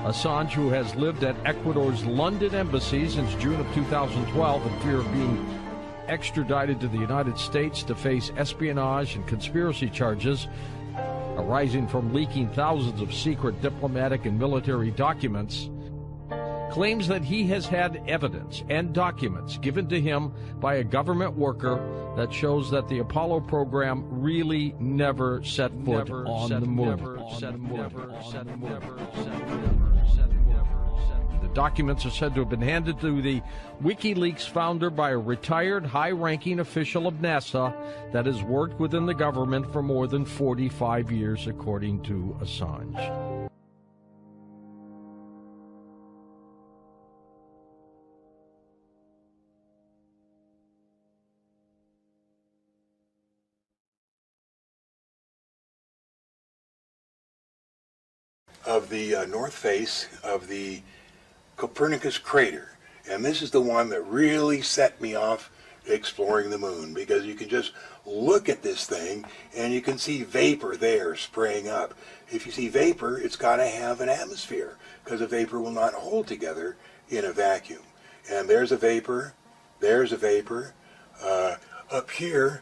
Assange, who has lived at Ecuador's London embassy since June of 2012 in fear of being extradited to the United States to face espionage and conspiracy charges arising from leaking thousands of secret diplomatic and military documents, claims that he has had evidence and documents given to him by a government worker that shows that the Apollo program really never set foot on the moon. The documents are said to have been handed to the WikiLeaks founder by a retired high-ranking official of NASA that has worked within the government for more than 45 years, according to Assange. Of the north face of the Copernicus crater, and this is the one that really set me off exploring the moon, because you can just look at this thing and you can see vapor there spraying up. If you see vapor, it's got to have an atmosphere, because a vapor will not hold together in a vacuum. And there's a vapor, there's a vapor. Up here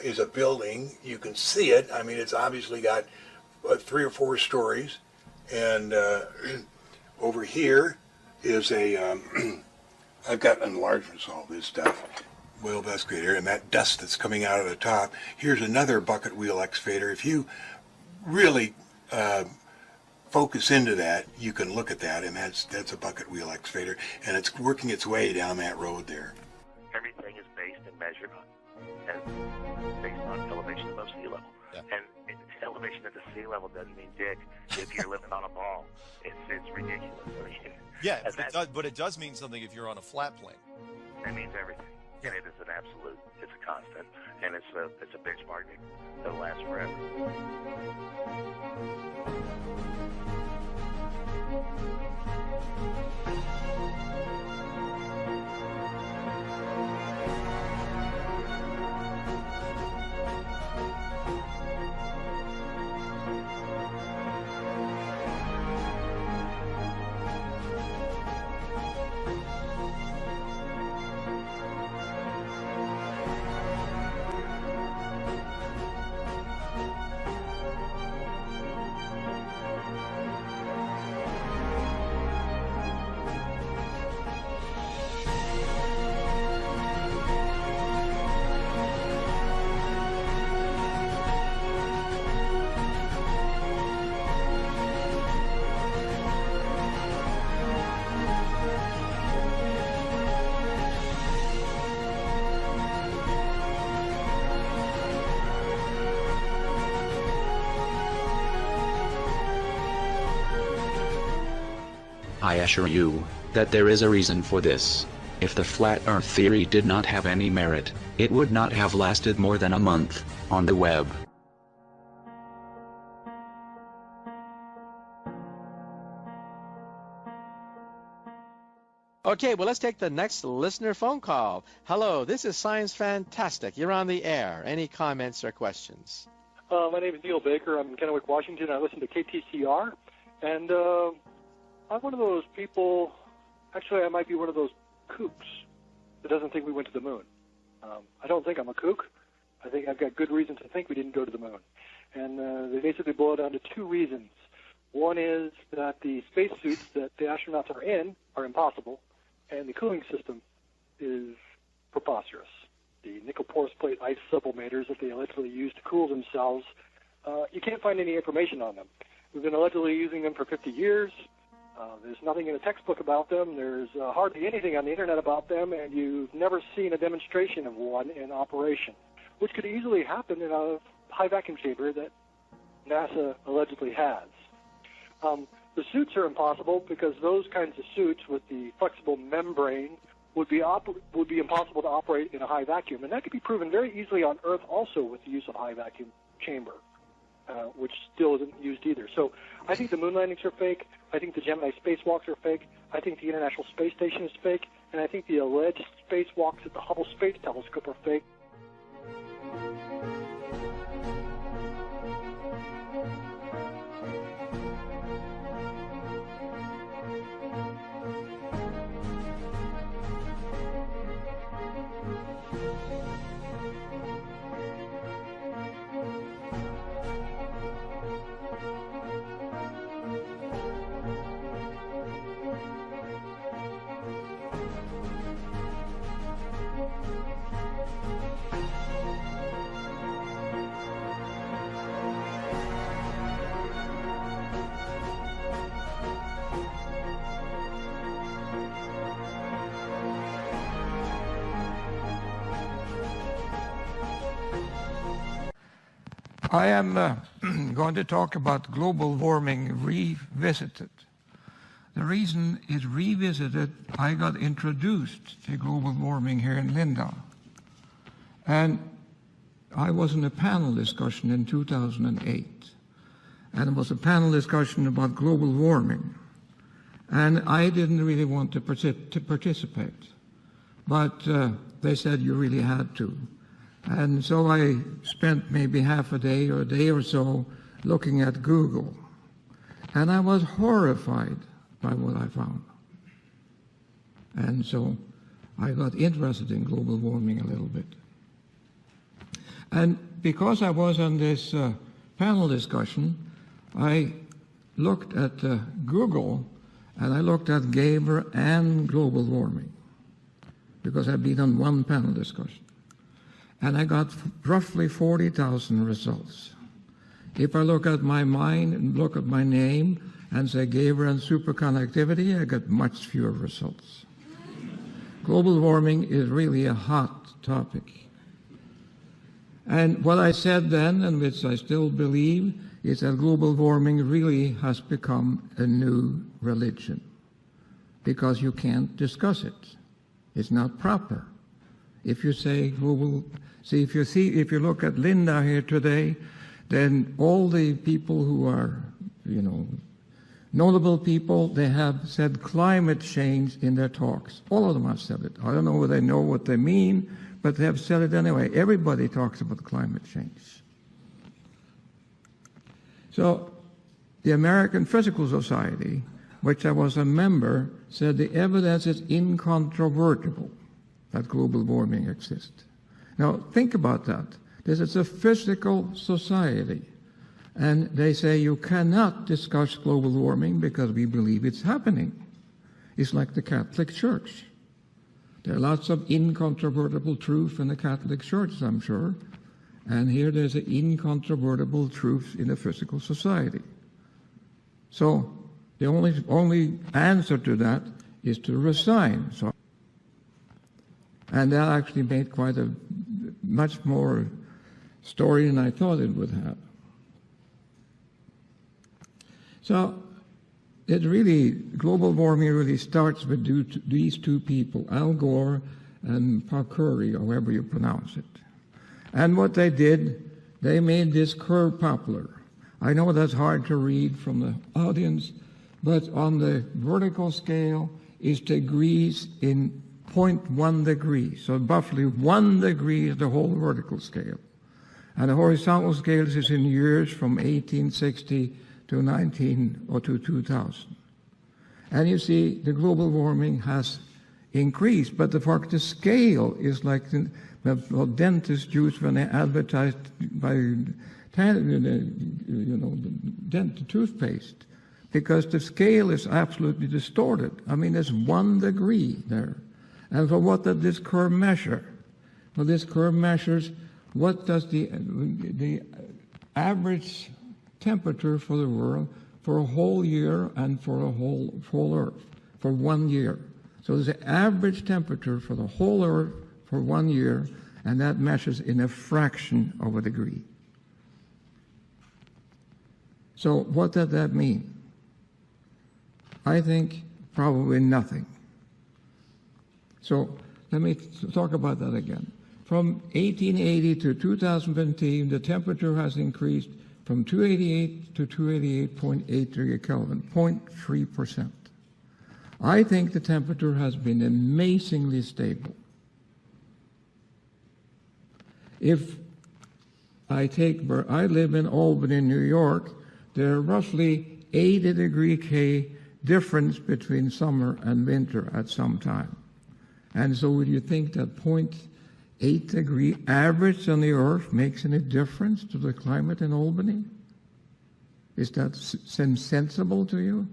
is a building. You can see it. I mean, it's obviously got 3 or 4 stories. And over here is a, I've got enlargements, all this stuff, wheel excavator, and that dust that's coming out of the top. Here's another bucket wheel excavator. If you really focus into that, you can look at that, and that's a bucket wheel excavator, and it's working its way down that road there. Everything is based and measured on, and based on elevation above sea level. Yeah. And elevation at the sea level doesn't mean dick if you're living on a ball. It's ridiculous. I mean, yeah, but it does mean something if you're on a flat plane. That means everything. And it is an absolute, it's a constant, and it's a benchmark that lasts forever. I assure you that there is a reason for this. If the flat earth theory did not have any merit, it would not have lasted more than a month on the web. Okay, well, let's take the next listener phone call. Hello, this is Science Fantastic. You're on the air. Any comments or questions? My name is Neil Baker. I'm in Kennewick, Washington. I listen to KTCR, and I'm one of those people, actually I might be one of those kooks that doesn't think we went to the moon. I don't think I'm a kook. I think I've got good reason to think we didn't go to the moon. And they basically boil down to 2 reasons. One is that the spacesuits that the astronauts are in are impossible, and the cooling system is preposterous. The nickel porous plate ice sublimators that they allegedly use to cool themselves, you can't find any information on them. We've been allegedly using them for 50 years. There's nothing in a textbook about them. There's hardly anything on the internet about them, and you've never seen a demonstration of one in operation, which could easily happen in a high vacuum chamber that NASA allegedly has. The suits are impossible because those kinds of suits with the flexible membrane would be impossible to operate in a high vacuum, and that could be proven very easily on Earth also with the use of high vacuum chamber, which still isn't used either. So I think the moon landings are fake. I think the Gemini spacewalks are fake. I think the International Space Station is fake, and I think the alleged spacewalks at the Hubble Space Telescope are fake. I am going to talk about global warming revisited. The reason it's revisited, I got introduced to global warming here in Lindau. And I was in a panel discussion in 2008. And it was a panel discussion about global warming. And I didn't really want to participate. But they said you really had to. And so I spent maybe half a day or a day or so looking at Google. And I was horrified by what I found. And so I got interested in global warming a little bit. And because I was on this panel discussion, I looked at Google, and I looked at Gaber and global warming, because I've been on one panel discussion. And I got roughly 40,000 results. If I look at my mind and look at my name and say Gaber and superconductivity, I get much fewer results. Global warming is really a hot topic. And what I said then, and which I still believe, is that global warming really has become a new religion, because you can't discuss it. It's not proper. If you say global, if you look at Linda here today, then all the people who are, notable people, they have said climate change in their talks. All of them have said it. I don't know whether they know what they mean, but they have said it anyway. Everybody talks about climate change. So the American Physical Society, which I was a member, said the evidence is incontrovertible that global warming exists. Now think about that. This is a physical society. And they say you cannot discuss global warming because we believe it's happening. It's like the Catholic Church. There are lots of incontrovertible truth in the Catholic Church, I'm sure. And here there's an incontrovertible truth in the physical society. So the only answer to that is to resign. And that actually made quite a much more story than I thought it would have. So global warming really starts with these two people, Al Gore and Curry, or however you pronounce it. And what they did, they made this curve popular. I know that's hard to read from the audience, but on the vertical scale is degrees in 0.1 degree. So roughly 1 degree is the whole vertical scale. And the horizontal scale is in years from 1860 to 2000. And you see the global warming has increased, but the scale is like what dentists use when they advertise by toothpaste, because the scale is absolutely distorted. I mean, there's 1 degree there. And for what does this curve measure? Well, this curve measures what does the average temperature for the world for a whole year and for a whole Earth for 1 year. So there's an average temperature for the whole Earth for 1 year, and that measures in a fraction of a degree. So what does that mean? I think probably nothing. So let me talk about that again. From 1880 to 2015, the temperature has increased from 288 to 288.8 degree Kelvin, 0.3%. I think the temperature has been amazingly stable. If I take where I live in Albany, New York, there are roughly 80 degree K difference between summer and winter at some time. And so would you think that 0.8 degree average on the Earth makes any difference to the climate in Albany? Is that sensible to you?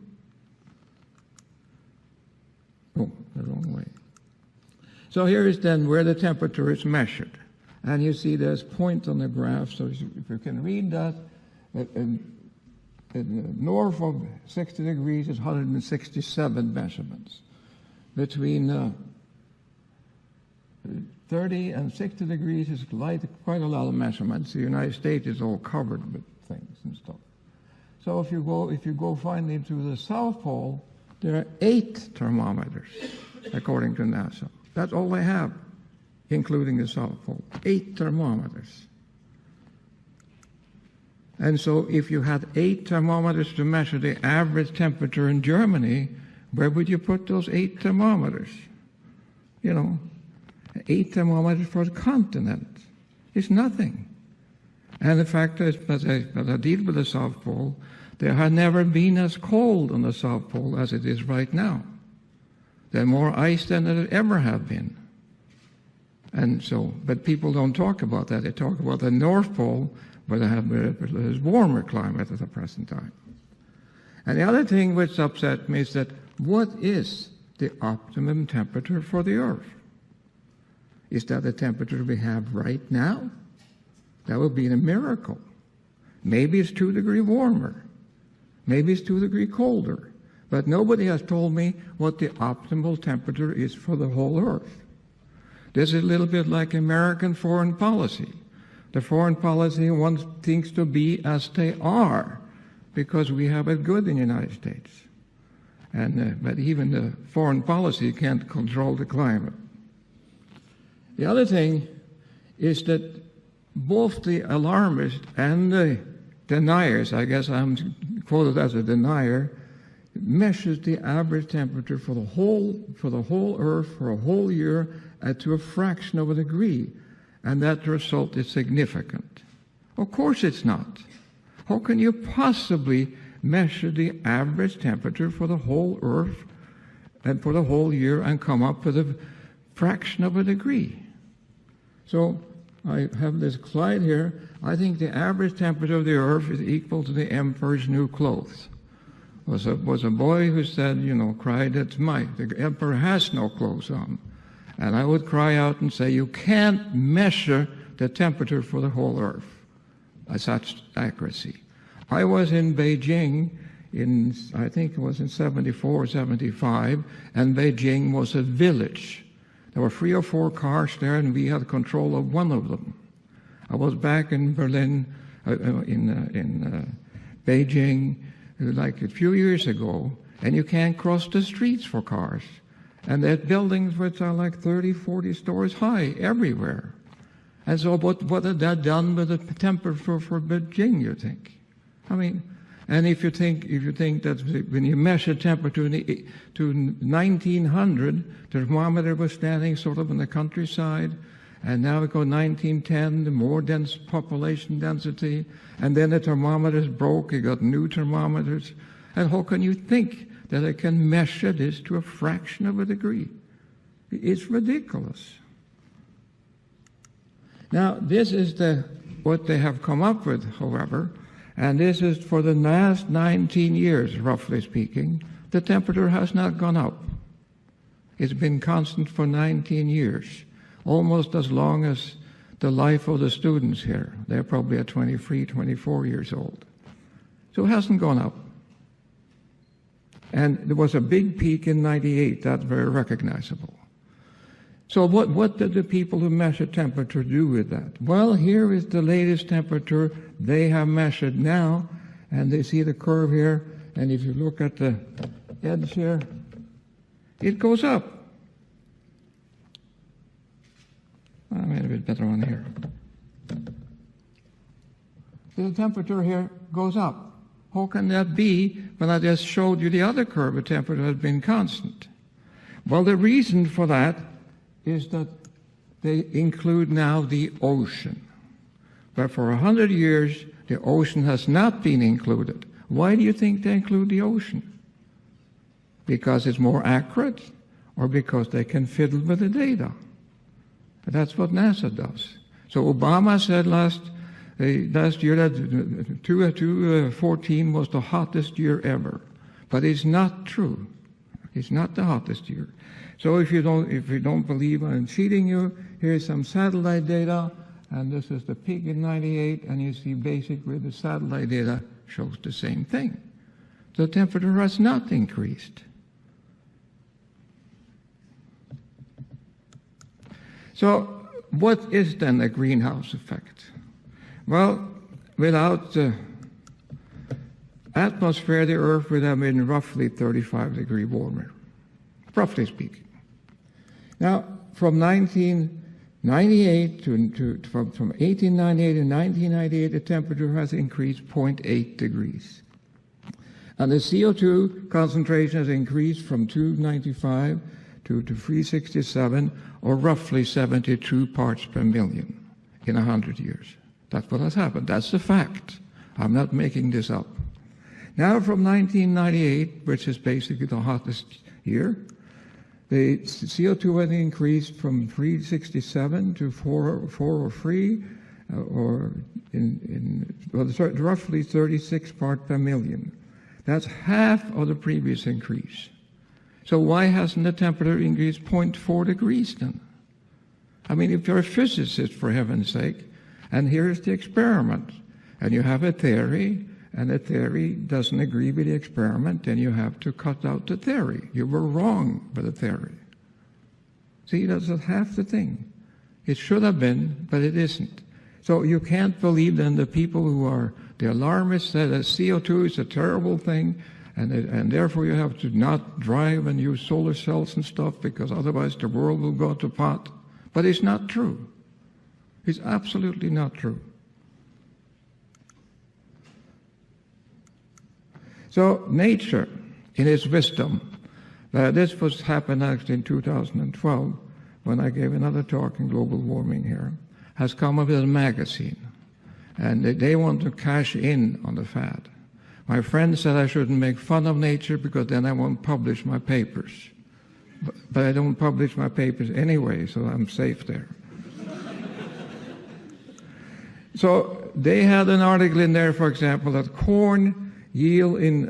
Oh, the wrong way. So here is then where the temperature is measured. And you see there's point on the graph, so if you can read that, north of 60 degrees is 167 measurements. Between 30 and 60 degrees is quite a lot of measurements. The United States is all covered with things and stuff. So if you go finally to the South Pole, there are 8 thermometers, according to NASA. That's all they have, including the South Pole. 8 thermometers. And so if you had 8 thermometers to measure the average temperature in Germany, where would you put those 8 thermometers? 8 thermometers for the continent is nothing. And the fact is, as I deal with the South Pole, there had never been as cold on the South Pole as it is right now. There's more ice than there ever have been. And so, but people don't talk about that. They talk about the North Pole, where there's warmer climate at the present time. And the other thing which upset me is that what is the optimum temperature for the Earth? Is that the temperature we have right now? That would be a miracle. Maybe it's 2 degrees warmer. Maybe it's 2 degrees colder. But nobody has told me what the optimal temperature is for the whole Earth. This is a little bit like American foreign policy. The foreign policy wants things to be as they are because we have it good in the United States. But even the foreign policy can't control the climate. The other thing is that both the alarmists and the deniers, I guess I'm quoted as a denier, measures the average temperature for the whole Earth for a whole year to a fraction of a degree, and that result is significant. Of course it's not. How can you possibly measure the average temperature for the whole Earth and for the whole year and come up with a fraction of a degree? So I have this slide here. I think the average temperature of the Earth is equal to the emperor's new clothes. Was a boy who said, cried, "That's the emperor has no clothes on." And I would cry out and say, you can't measure the temperature for the whole Earth at such accuracy. I was in Beijing I think it was in 74 or 75, and Beijing was a village. There were 3 or 4 cars there, and we had control of one of them. I was back in Berlin, in Beijing, like a few years ago, and you can't cross the streets for cars. And there are buildings which are like 30, 40 stories high everywhere. And so what had that done with the temperature for Beijing, you think? I mean, and if you think that when you measure temperature to 1900, the thermometer was standing sort of in the countryside, and now we go 1910, the more dense population density, and then the thermometers broke, you got new thermometers, and how can you think that I can measure this to a fraction of a degree? It's ridiculous. Now, this is what they have come up with, however, and this is for the last 19 years, roughly speaking, the temperature has not gone up. It's been constant for 19 years, almost as long as the life of the students here. They're probably at 23, 24 years old. So it hasn't gone up. And there was a big peak in 98. That's very recognizable. So what did the people who measure temperature do with that? Well, here is the latest temperature they have measured now, and they see the curve here, and if you look at the edge here, it goes up. I made a bit better one here. The temperature here goes up. How can that be when I just showed you the other curve, the temperature has been constant? Well, the reason for that is that they include now the ocean. But for 100 years, the ocean has not been included. Why do you think they include the ocean? Because it's more accurate, or because they can fiddle with the data? That's what NASA does. So Obama said last year that 2014 was the hottest year ever. But it's not true. It's not the hottest year. So if you don't believe I'm cheating you, here's some satellite data, and this is the peak in 98, and you see basically the satellite data shows the same thing. The temperature has not increased. So what is then a greenhouse effect? Well, without the atmosphere, the Earth would have been roughly 35 degrees warmer, roughly speaking. Now, from 1898 to 1998, the temperature has increased 0.8 degrees. And the CO2 concentration has increased from 295 to 367, or roughly 72 parts per million in 100 years. That's what has happened. That's the fact. I'm not making this up. Now from 1998, which is basically the hottest year, the CO2 has increased from 367 to 403, or roughly 36 parts per million. That's half of the previous increase. So why hasn't the temperature increased 0.4 degrees then? I mean, if you're a physicist, for heaven's sake, and here's the experiment, and you have a theory, and the theory doesn't agree with the experiment, then you have to cut out the theory. You were wrong with the theory. See, that's half the thing. It should have been, but it isn't. So you can't believe then the people who are the alarmists say that CO2 is a terrible thing, and therefore you have to not drive and use solar cells and stuff because otherwise the world will go to pot. But it's not true. It's absolutely not true. So nature, in its wisdom, this was happened actually in 2012 when I gave another talk on global warming here, has come up with a magazine. And they want to cash in on the fad. My friend said I shouldn't make fun of nature because then I won't publish my papers. But I don't publish my papers anyway, so I'm safe there. So they had an article in there, for example, that corn yield in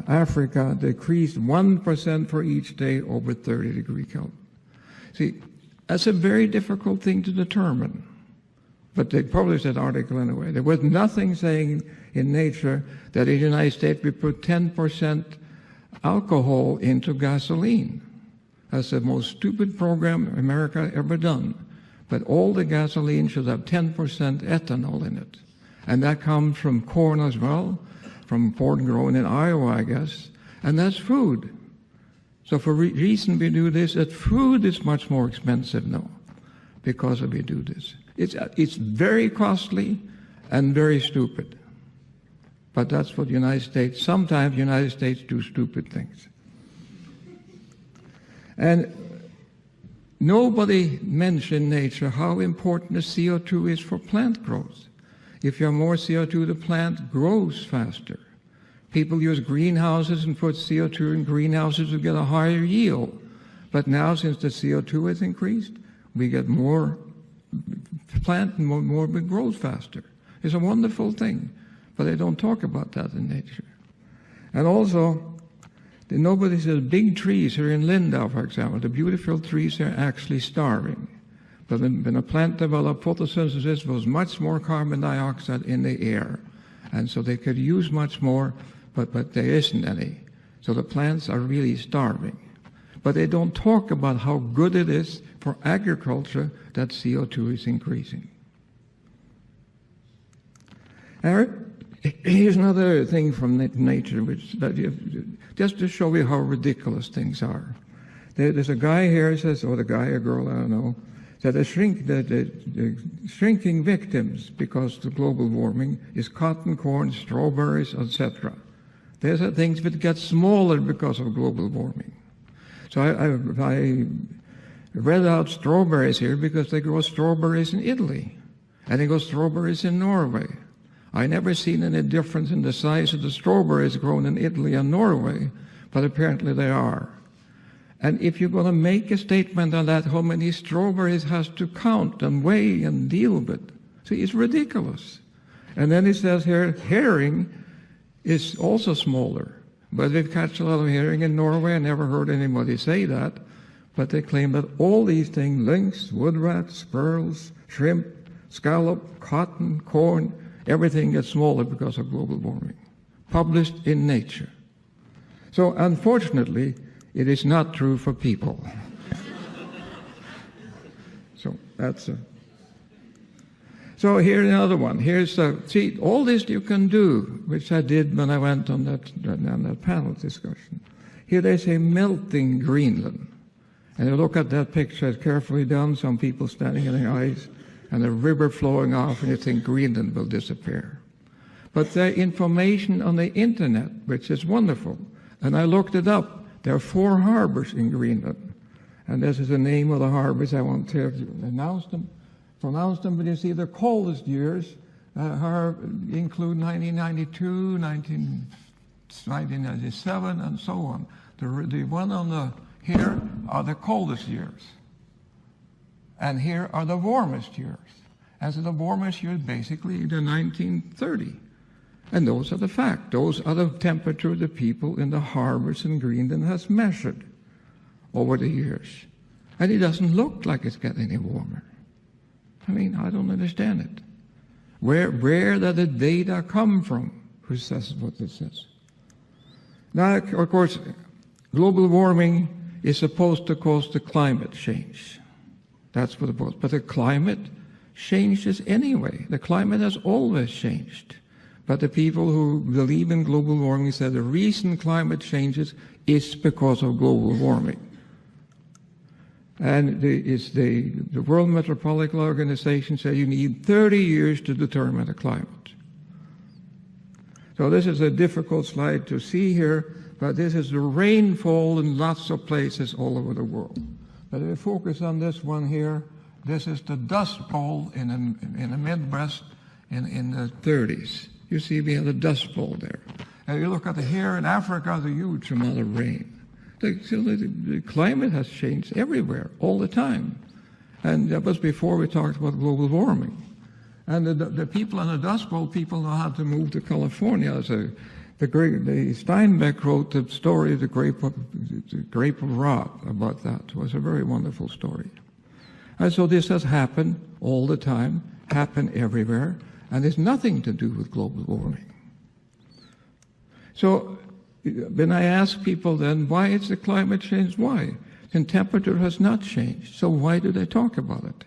Africa decreased 1% for each day over 30 degree Kelvin. See, that's a very difficult thing to determine. But they published that article anyway. There was nothing saying in Nature that in the United States we put 10% alcohol into gasoline. That's the most stupid program America ever done. But all the gasoline should have 10% ethanol in it. And that comes from corn as well, from corn grown in Iowa, I guess. And that's food. So for reason we do this, that food is much more expensive now because we do this. It's very costly and very stupid. But that's what the United States, sometimes the United States do stupid things. And nobody mentioned nature how important the CO2 is for plant growth. If you have more CO2, the plant grows faster. People use greenhouses and put CO2 in greenhouses to get a higher yield. But now, since the CO2 has increased, we get more plant and more grows faster. It's a wonderful thing, but they don't talk about that in nature. And also, nobody says big trees here in Lindau, for example, the beautiful trees are actually starving. But when a plant developed photosynthesis, there was much more carbon dioxide in the air. And so they could use much more, but there isn't any. So the plants are really starving. But they don't talk about how good it is for agriculture that CO2 is increasing. Here's another thing from nature, just to show you how ridiculous things are. There's a guy here says, or the guy or girl, I don't know, that the shrinking victims because of global warming is cotton, corn, strawberries, etc. There's things that get smaller because of global warming. So I read out strawberries here because they grow strawberries in Italy, and they grow strawberries in Norway. I never seen any difference in the size of the strawberries grown in Italy and Norway, but apparently they are. And if you're going to make a statement on that, how many strawberries has to count and weigh and deal with? See, it's ridiculous. And then it says here, herring is also smaller. But they've catch a lot of herring in Norway. I never heard anybody say that. But they claim that all these things, lynx, wood rats, squirrels, shrimp, scallop, cotton, corn, everything gets smaller because of global warming. Published in Nature. So unfortunately, it is not true for people. So here's another one. See, all this you can do, which I did when I went on that panel discussion. Here they say melting Greenland. And you look at that picture, it's carefully done, some people standing in the ice, and a river flowing off, and you think Greenland will disappear. But there is information on the internet, which is wonderful. And I looked it up. There are 4 harbors in Greenland. And this is the name of the harbors. I won't pronounce them, but you see the coldest years include 1992, 1997, and so on. The one on here are the coldest years. And here are the warmest years. And so the warmest years basically the 1930. And those are the facts. Those are the temperature the people in the harbors in Greenland has measured over the years. And it doesn't look like it's getting any warmer. I mean, I don't understand it. Where does the data come from? Who says what it says? Now, of course, global warming is supposed to cause the climate change. That's what it was. But the climate changes anyway. The climate has always changed. But the people who believe in global warming say the reason climate changes is because of global warming. And the World Meteorological Organization says you need 30 years to determine the climate. So this is a difficult slide to see here, but this is the rainfall in lots of places all over the world. But if we focus on this one here, this is the Dust Bowl in the Midwest in the 30s. You see we have the Dust Bowl there. And you look at here in Africa, there's a huge amount of rain. The climate has changed everywhere, all the time. And that was before we talked about global warming. And the people in the Dust Bowl, people know how to move to California. So the Steinbeck wrote the story, the Grape of Wrath, about that. It was a very wonderful story. And so this has happened all the time, happened everywhere, and it's nothing to do with global warming. So when I ask people then, why is the climate change? Why? The temperature has not changed, so why do they talk about it?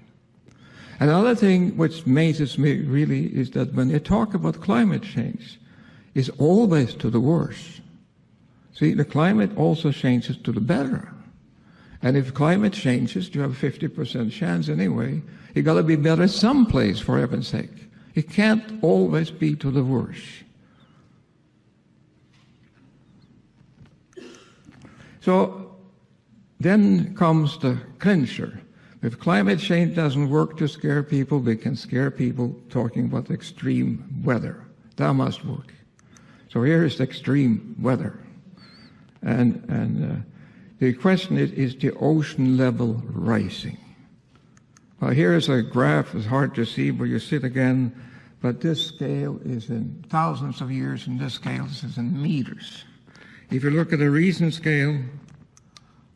Another thing which amazes me really is that when they talk about climate change, it's always to the worse. See, the climate also changes to the better. And if climate changes, you have a 50% chance anyway, you got to be better someplace, for heaven's sake. It can't always be to the worse. So then comes the clincher. If climate change doesn't work to scare people, we can scare people talking about extreme weather. That must work. So here is extreme weather. And the question is the ocean level rising? Well, here is a graph. It's hard to see, but you see it again. But this scale is in thousands of years, and this scale is in meters. If you look at the recent scale,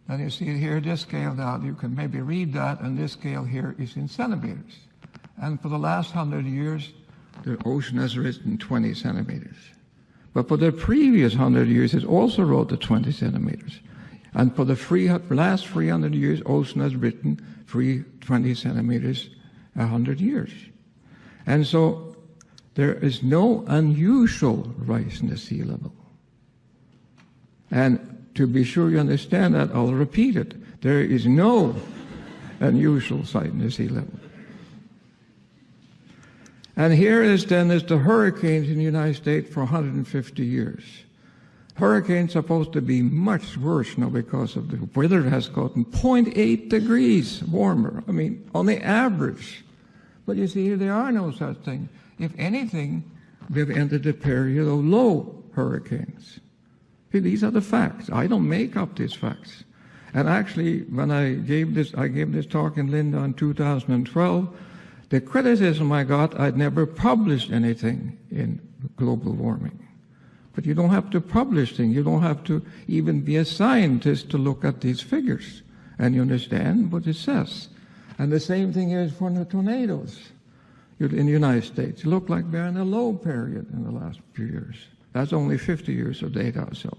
and you see here, this scale down, you can maybe read that, and this scale here is in centimeters. And for the last 100 years, the ocean has risen 20 centimeters. But for the previous 100 years, it also rose to 20 centimeters. And for the last 300 years, ocean has risen 20 centimeters 100 years. And so there is no unusual rise in the sea level. And to be sure you understand that, I'll repeat it. There is no unusual sight in the sea level. And here is the hurricanes in the United States for 150 years. Hurricanes are supposed to be much worse now because of the weather has gotten 0.8 degrees warmer. I mean, on the average. But you see, there are no such thing. If anything, we've entered a period of low hurricanes. These are the facts. I don't make up these facts. And actually, when I gave this talk in Linda in 2012, the criticism I got, I'd never published anything in global warming. But you don't have to publish things. You don't have to even be a scientist to look at these figures. And you understand what it says. And the same thing is for the tornadoes in the United States. It looked like we're in a low period in the last few years. That's only 50 years of data or so.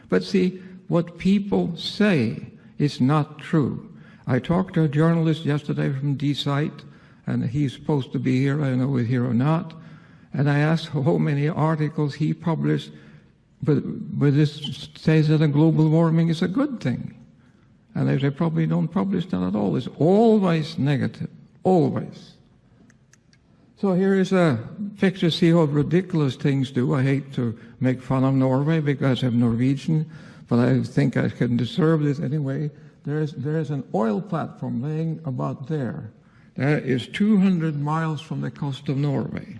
But see, what people say is not true. I talked to a journalist yesterday from D-Site, and he's supposed to be here. I don't know if he's here or not. And I asked how many articles he published, but this says that global warming is a good thing. And they probably don't publish that at all. It's always negative, always. So here is a picture, see how ridiculous things do. I hate to make fun of Norway because I'm Norwegian, but I think I can deserve this anyway. There is an oil platform laying about there. That is 200 miles from the coast of Norway.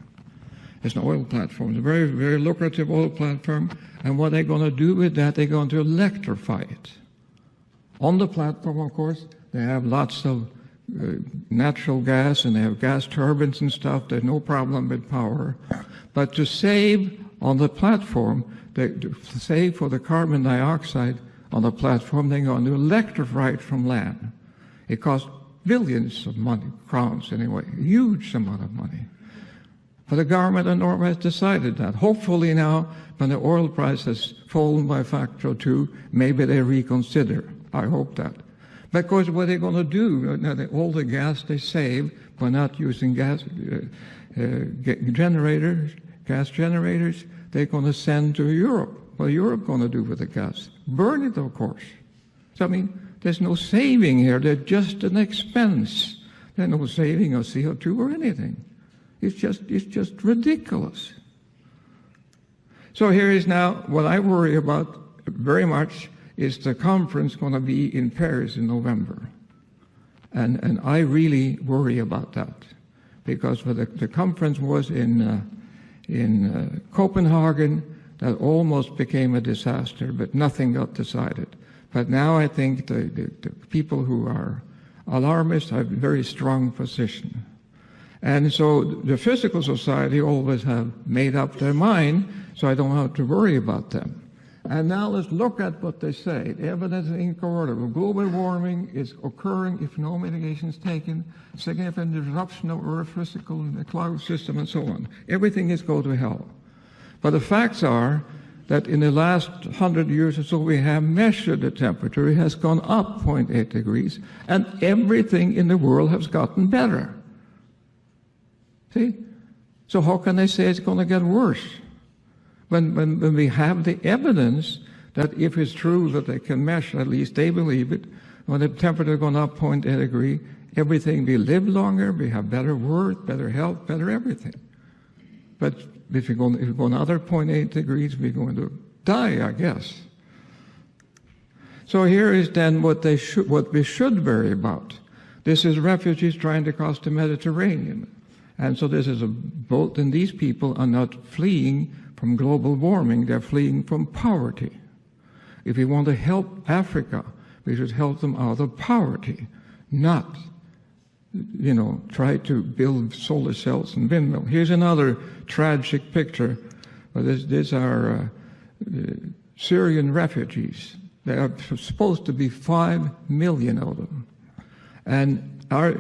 It's an oil platform. It's a very, very lucrative oil platform. And what they're going to do with that, they're going to electrify it. On the platform, of course, they have lots of natural gas, and they have gas turbines and stuff. There's no problem with power. But to save on the platform, to save for the carbon dioxide on the platform, they're going to electrify it from land. It costs billions of money, crowns anyway, a huge amount of money. But the government of Norway has decided that. Hopefully now, when the oil price has fallen by a factor of 2, maybe they reconsider. I hope that. Because what they're going to do, all the gas they save by not using gas generators, they're going to send to Europe. What is Europe going to do with the gas? Burn it, of course. So, I mean, there's no saving here. There's just an expense. There's no saving of CO2 or anything. It's just ridiculous. So here is now what I worry about very much is the conference going to be in Paris in November. And I really worry about that. Because the conference was in Copenhagen, that almost became a disaster, but nothing got decided. But now I think the people who are alarmists have a very strong position. And so the physical society always have made up their mind, so I don't have to worry about them. And now let's look at what they say. The evidence is incorroborable. Global warming is occurring if no mitigation is taken, significant disruption of Earth's physical and the cloud system and so on. Everything is go to hell. But the facts are that in the last 100 years or so we have measured the temperature. It has gone up 0.8 degrees, and everything in the world has gotten better. See? So how can they say it's going to get worse? When we have the evidence that if it's true that they can measure, at least they believe it, when the temperature gone up 0.8 degree, everything, we live longer, we have better work, better health, better everything. But if you go another 0.8 degrees, we're going to die, I guess. So here is then what we should worry about. This is refugees trying to cross the Mediterranean. And so this is a boat, and these people are not fleeing from global warming, they're fleeing from poverty. If we want to help Africa, we should help them out of poverty, not, try to build solar cells and windmills. Here's another tragic picture. These are Syrian refugees. There are supposed to be 5 million of them. And I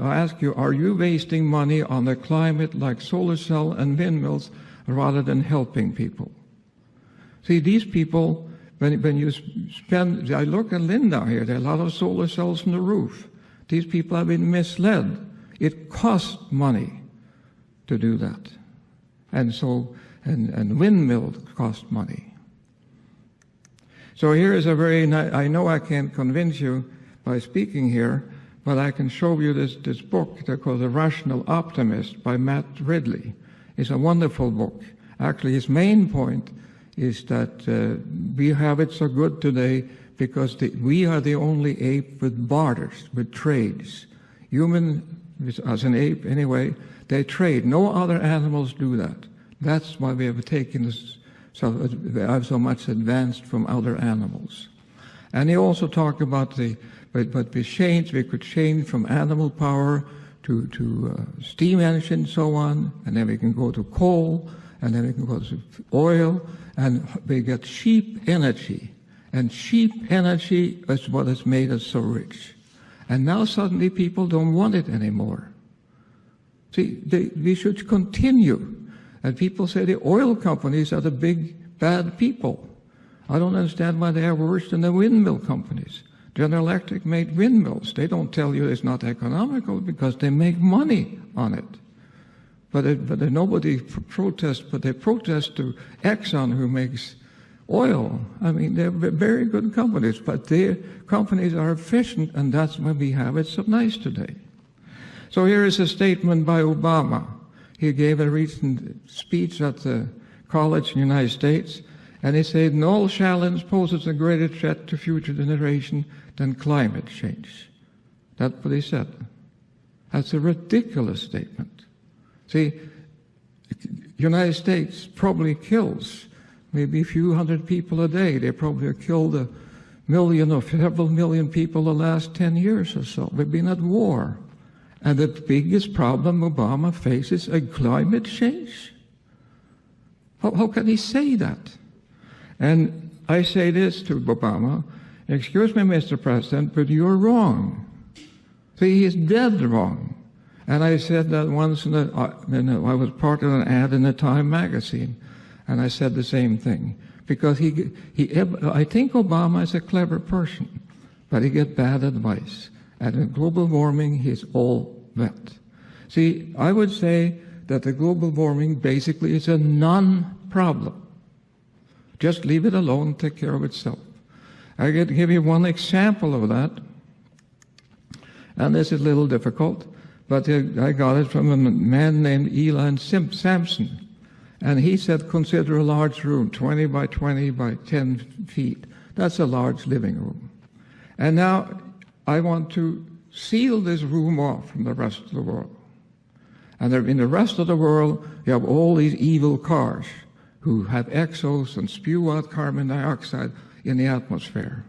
ask you, are you wasting money on the climate like solar cell and windmills rather than helping people? See, these people, when you spend, I look at Linda here, there are a lot of solar cells on the roof. These people have been misled. It costs money to do that. And so, and windmills cost money. So here is a very nice, I know I can't convince you by speaking here, but I can show you this book that's called The Rational Optimist by Matt Ridley. It's a wonderful book. Actually, his main point is that we have it so good today because we are the only ape with barters, with trades. Human, as an ape anyway, they trade. No other animals do that. That's why we have taken this, so much advanced from other animals. And he also talked about but we could change from animal power to steam engine and so on, and then we can go to coal, and then we can go to oil, and we get cheap energy. And cheap energy is what has made us so rich. And now suddenly people don't want it anymore. See, we should continue. And people say the oil companies are the big bad people. I don't understand why they are worse than the windmill companies. General Electric made windmills. They don't tell you it's not economical because they make money on it. But nobody protests, but they protest to Exxon, who makes oil. I mean, they're very good companies, but their companies are efficient, and that's why we have it so nice today. So here is a statement by Obama. He gave a recent speech at the college in the United States, and he said, "No challenge poses a greater threat to future generations than climate change." That's what he said. That's a ridiculous statement. See, United States probably kills maybe a few hundred people a day. They probably have killed 1 million or several million people the last 10 years or so. We've been at war. And the biggest problem Obama faces is climate change. How can he say that? And I say this to Obama, excuse me, Mr. President, but you're wrong. See, he's dead wrong. And I said that once I was part of an ad in the Time magazine, and I said the same thing. Because I think Obama is a clever person, but he gets bad advice. And in global warming, he's all that. See, I would say that the global warming basically is a non-problem. Just leave it alone, take care of itself. I can give you one example of that, and this is a little difficult, but I got it from a man named Elon Sampson. And he said, consider a large room, 20 by 20 by 10 feet. That's a large living room. And now I want to seal this room off from the rest of the world. And in the rest of the world, you have all these evil cars who have exhaust and spew out carbon dioxide in the atmosphere.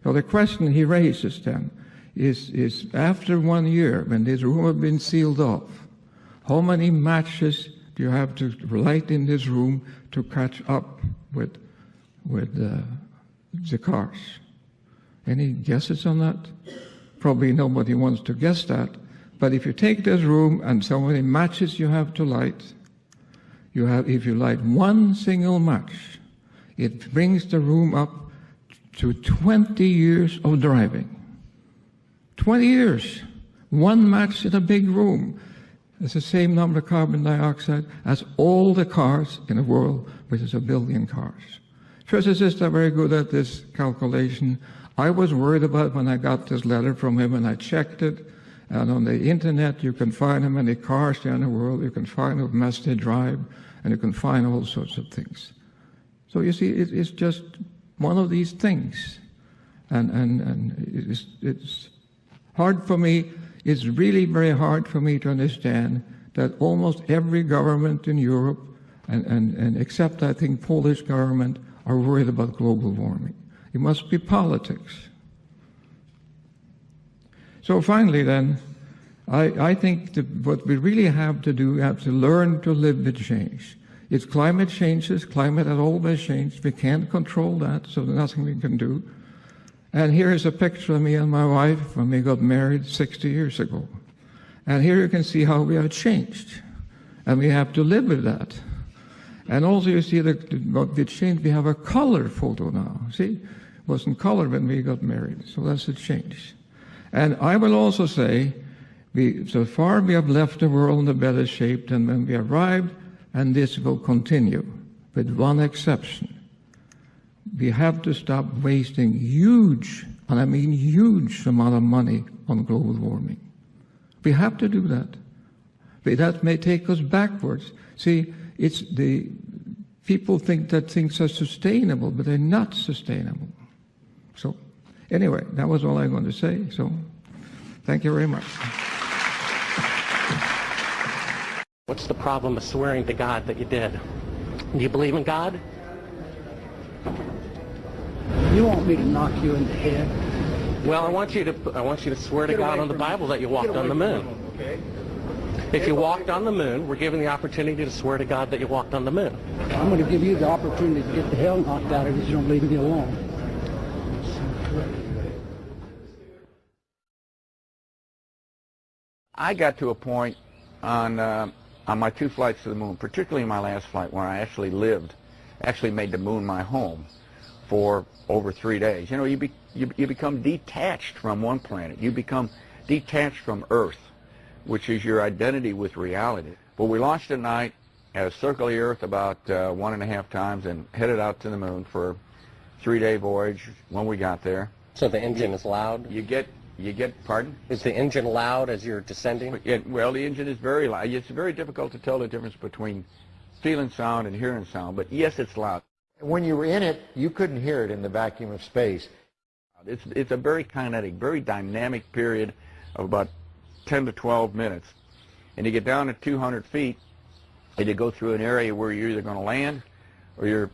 So the question he raises then is after 1 year, when this room has been sealed off, how many matches do you have to light in this room to catch up with the cars? Any guesses on that? Probably nobody wants to guess that. But if you take this room and so many matches you have to light, if you light one single match, it brings the room up to 20 years of driving. 20 years. One match in a big room. It's the same number of carbon dioxide as all the cars in the world, which is 1 billion cars. Physicists are very good at this calculation. I was worried about when I got this letter from him, and I checked it. And on the internet, you can find how many cars there are in the world. You can find what mass they drive, and you can find all sorts of things. So you see, it's just one of these things. And it's hard for me. It's really very hard for me to understand that almost every government in Europe, and except I think Polish government, are worried about global warming. It must be politics. So finally then, I think that what we really have to do, we have to learn to live with change. It's climate changes, climate has always changed. We can't control that, so there's nothing we can do. And here is a picture of me and my wife when we got married 60 years ago. And here you can see how we have changed. And we have to live with that. And also you see what we changed, we have a color photo now. See, it wasn't color when we got married, so that's a change. And I will also say, so far we have left the world in a better shape than when we arrived, and this will continue, with one exception. We have to stop wasting huge, and I mean huge amount of money on global warming. We have to do that. But that may take us backwards. See, it's the people think that things are sustainable, but they're not sustainable. So anyway, that was all I'm going to say. So thank you very much. What's the problem of swearing to God that you did? Do you believe in God? You want me to knock you in the head? Well, I want you to swear to God on the Bible that you walked on the moon. Okay. If you walked on the moon, we're given the opportunity to swear to God that you walked on the moon. I'm going to give you the opportunity to get the hell knocked out of you if you don't leave me alone. I got to a point on my 2 flights to the moon, particularly my last flight, where I actually made the moon my home. for over 3 days. You know, you become detached from one planet. You become detached from Earth, which is your identity with reality. But we launched at night, had a circle of the Earth about 1.5 times, and headed out to the moon for a 3-day voyage when we got there. So the engine is loud? You get, pardon? Is the engine loud as you're descending? Well, the engine is very loud. It's very difficult to tell the difference between feeling sound and hearing sound, but yes, it's loud. When you were in it, you couldn't hear it in the vacuum of space. It's a very kinetic, very dynamic period of about 10 to 12 minutes. And you get down to 200 feet, and you go through an area where you're either going to land or you're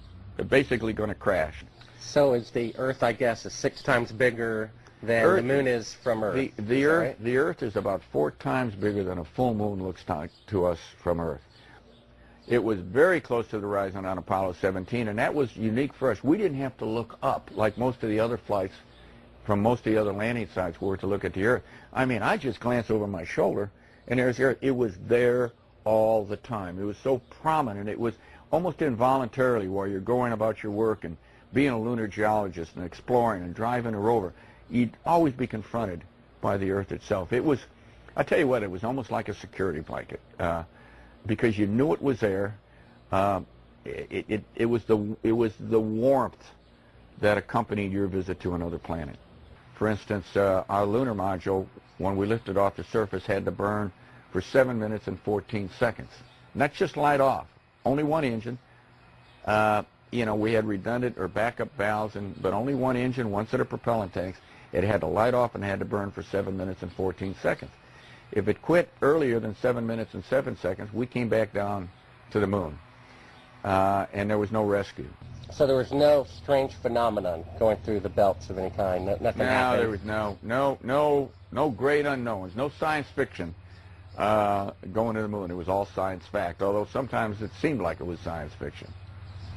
basically going to crash. So is the Earth, I guess, is 6 times bigger than the moon is from Earth? The Earth is about 4 times bigger than a full moon looks to us from Earth. It was very close to the horizon on Apollo 17, and that was unique for us. We didn't have to look up like most of the other flights from most of the other landing sites were to look at the Earth. I mean, I just glanced over my shoulder, and there's the Earth. It was there all the time. It was so prominent. It was almost involuntarily while you're going about your work and being a lunar geologist and exploring and driving a rover, you'd always be confronted by the Earth itself. It was, I tell you what, it was almost like a security blanket. Because you knew it was there. It was the warmth that accompanied your visit to another planet. For instance, our lunar module, when we lifted off the surface, had to burn for 7 minutes and 14 seconds. And that's just light off. Only one engine. You know, we had redundant or backup valves, but only one engine, one set of propellant tanks. It had to light off and had to burn for 7 minutes and 14 seconds. If it quit earlier than 7 minutes and 7 seconds, we came back down to the moon, and there was no rescue. So there was no strange phenomenon going through the belts of any kind. Nothing happened. There was no great unknowns, no science fiction going to the moon. It was all science fact, although sometimes it seemed like it was science fiction.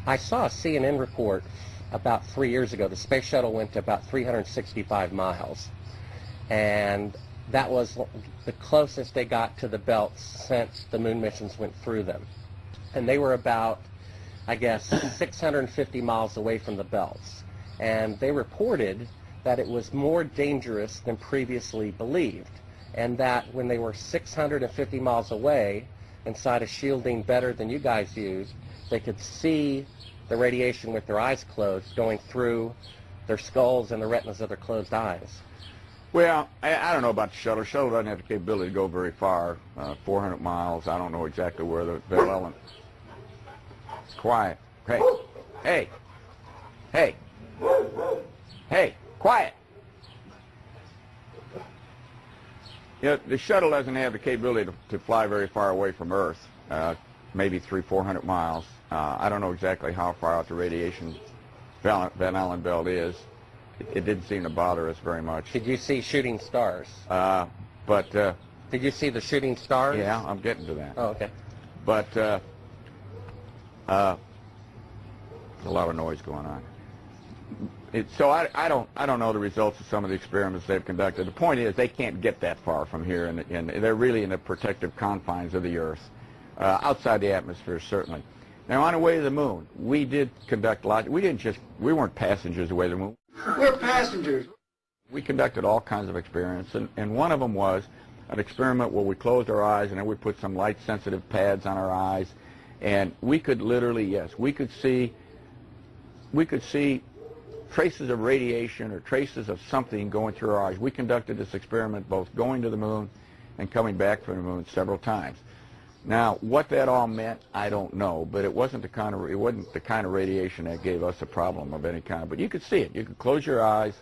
I saw a CNN report about 3 years ago. The space shuttle went to about 365 miles, and that was the closest they got to the belts since the moon missions went through them. And they were about, I guess, 650 miles away from the belts. And they reported that it was more dangerous than previously believed, and that when they were 650 miles away, inside a shielding better than you guys used, they could see the radiation with their eyes closed going through their skulls and the retinas of their closed eyes. Well, I don't know about the shuttle. The shuttle doesn't have the capability to go very far, 400 miles. I don't know exactly where the Bell Ellen. Quiet. Hey. Hey. Hey. Hey. Quiet. You know, the shuttle doesn't have the capability to fly very far away from Earth, maybe 300-400 miles. I don't know exactly how far out the radiation Van Allen belt is. It didn't seem to bother us very much. Did you see shooting stars? Did you see the shooting stars? Yeah, I'm getting to that. Oh, okay. But there's a lot of noise going on. So I don't know the results of some of the experiments they've conducted. The point is they can't get that far from here, and they're really in the protective confines of the Earth, outside the atmosphere certainly. Now on the way to the moon, we did conduct we weren't passengers away to the moon. We're passengers. We conducted all kinds of experiments, and one of them was an experiment where we closed our eyes and then we put some light-sensitive pads on our eyes, and we could literally, yes, we could see traces of radiation or traces of something going through our eyes. We conducted this experiment both going to the moon and coming back from the moon several times. Now, what that all meant, I don't know, but it wasn't the kind of radiation that gave us a problem of any kind. But you could see it. You could close your eyes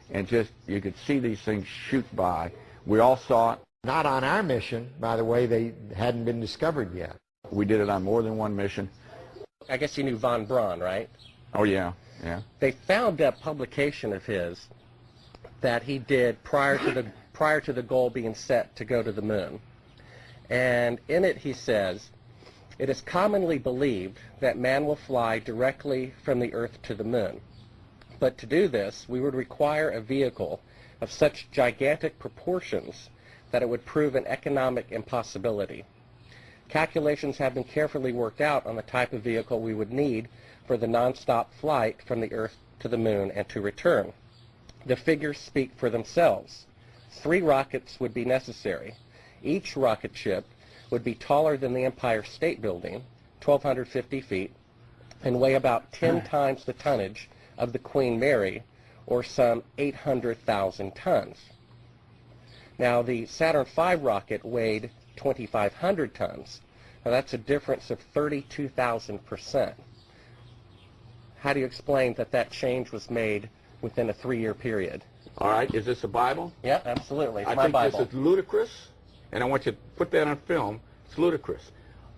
and you could see these things shoot by. We all saw it. Not on our mission, by the way. They hadn't been discovered yet. We did it on more than one mission. I guess you knew von Braun, right? Oh, yeah, yeah. They found a publication of his that he did prior to the goal being set to go to the moon. And in it he says, "It is commonly believed that man will fly directly from the Earth to the moon. But to do this, we would require a vehicle of such gigantic proportions that it would prove an economic impossibility. Calculations have been carefully worked out on the type of vehicle we would need for the non-stop flight from the Earth to the Moon and to return. The figures speak for themselves. 3 rockets would be necessary. Each rocket ship would be taller than the Empire State Building, 1,250 feet, and weigh about 10 times the tonnage of the Queen Mary, or some 800,000 tons. Now, the Saturn V rocket weighed 2,500 tons. Now, that's a difference of 32,000%. How do you explain that that change was made within a 3-year period? All right, is this a Bible? Yeah, absolutely. It's I my think Bible. this is ludicrous, and I want you to put that on film. It's ludicrous.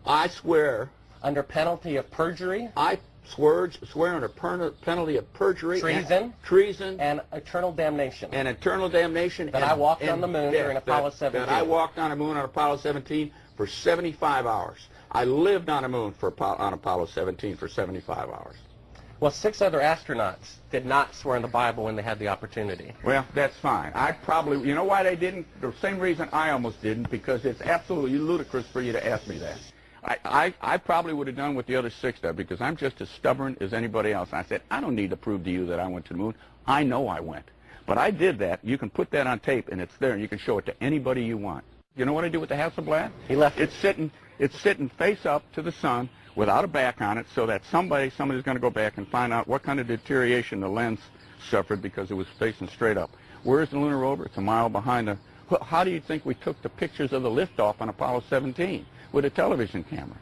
I swear... Under penalty of perjury? I swear under penalty of perjury... Treason. And eternal damnation. And eternal damnation. That I walked on the moon during Apollo 17. That I walked on the moon on Apollo 17 for 75 hours. I lived on the moon on Apollo 17 for 75 hours. Well, 6 other astronauts did not swear in the Bible when they had the opportunity. Well, that's fine. I probably, you know why they didn't? The same reason I almost didn't, because it's absolutely ludicrous for you to ask me that. I probably would have done what the other 6 did, because I'm just as stubborn as anybody else. I said, I don't need to prove to you that I went to the moon. I know I went. But I did that. You can put that on tape, and it's there, and you can show it to anybody you want. You know what I do with the Hasselblad? He left it. It's sitting face up to the sun, without a back on it, so that somebody's going to go back and find out what kind of deterioration the lens suffered because it was facing straight up. Where's the lunar rover? It's a mile behind the... How do you think we took the pictures of the liftoff on Apollo 17 with a television camera?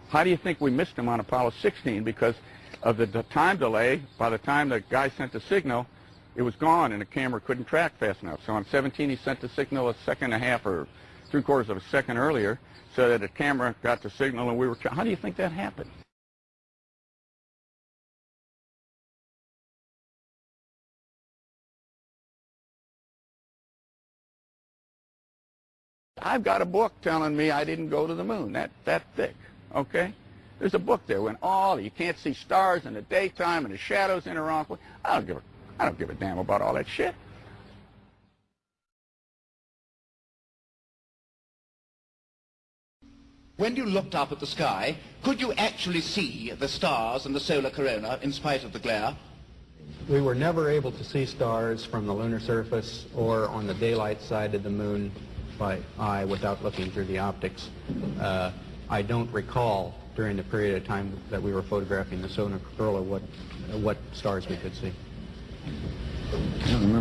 How do you think we missed them on Apollo 16 because of the time delay? By the time the guy sent the signal, it was gone and the camera couldn't track fast enough. So on 17 he sent the signal a second and a half or 3/4 of a second earlier, so that the camera got the signal and we were... How do you think that happened? I've got a book telling me I didn't go to the moon, that thick, okay? There's a book there when you can't see stars in the daytime and the shadows in the wrong way. I don't give a damn about all that shit. When you looked up at the sky, could you actually see the stars and the solar corona in spite of the glare? We were never able to see stars from the lunar surface or on the daylight side of the moon by eye without looking through the optics. I don't recall during the period of time that we were photographing the solar corona what stars we could see. I don't remember.